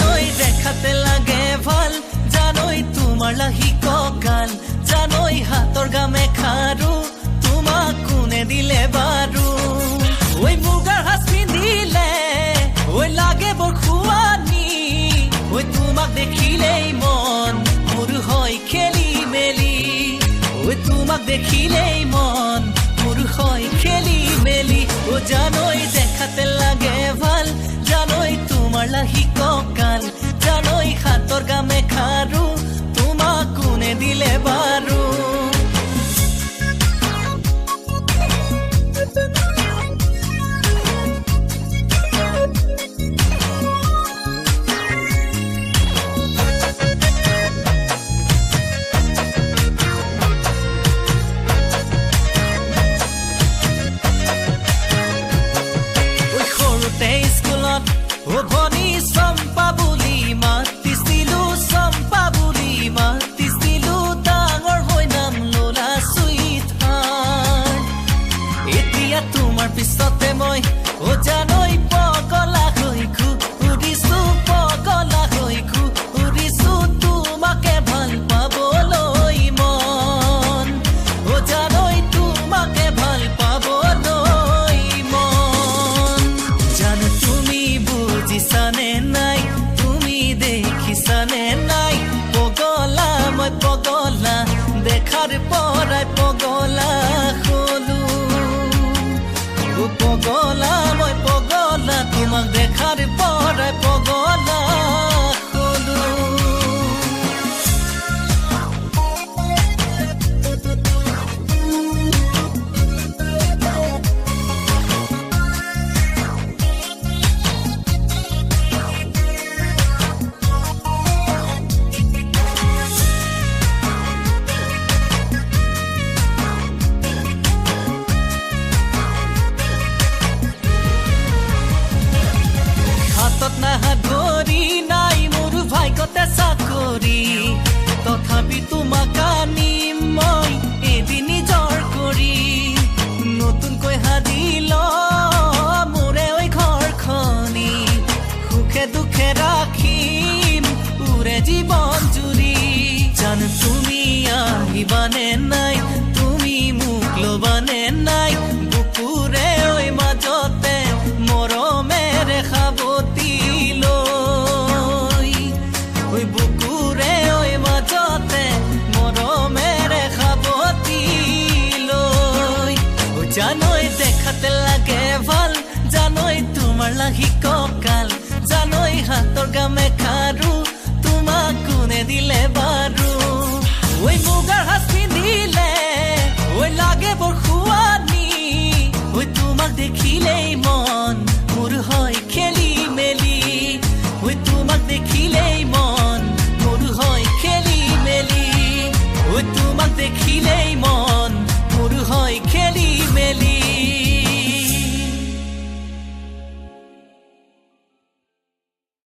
জানই দেখাতে লাগে ভাল জানই তোমাৰ লাহি ককাল জানই হাতৰ গামে খাৰু তোমাক কোনে দিলে বাৰু ঐ মুগাৰ সাজ পিন্ধিলে ঐ লাগে বৰ খুৱানি ঐ তোমাক দেখিলেই মন মোৰ হয় খেলি মেলি ঐ তোমাক দেখিলেই মন মোৰ হয় খেলি মেলি ও জানই দেখাতে লাগে ভাল জানই তোমাৰ লাহি ককাল জানই হাতৰ গামে খাৰু তোমাক কোনে দিলে বাৰু ও ভনী চম্পা বুলি মাতিছিলো চম্পা বুলি মাতিছিলো ডাঙৰ হৈ নাম ললা চুইথাৰ এতিয়া তোমাৰ পিছতে মই ও জানই পগলা হৈ ঘূৰিছো পগলা হৈ ঘূৰিছো তোমাকে ভাল পাবলৈ মন ও জানই তোমাকে ভাল পাবলৈ মন জানো তুমি বুজিছানে নাই তুমি দেখিছানে নাই পগলা মই পগলা দেখাৰ পৰাই পগলা হলো ও পগলা মই পগলা তোমাক দেখাৰ পৰাই পগলা হলো নাই মোৰ ভাগ্যতে চাকৰি তথাপি তোমাক আনিম মই এদিন নিজৰ কৰি নতুনকৈ সাজিল মোৰে ঐ ঘৰখনি সুখে দুখে ৰাখিম উৰে জীৱন জুৰি জানো তুমি আহিবানে নাই তুমি মোক ল'বানে নাই বুকুৰে ঐ মাজতে মৰমেৰে সাৱটি জানই দেখাতে লাগে ভাল জানই তোমাৰ লাহি ককাল জানই হাতৰ গামে খাৰু তোমাক কোনে দিলে বাৰু ঐ মুগাৰ সাজ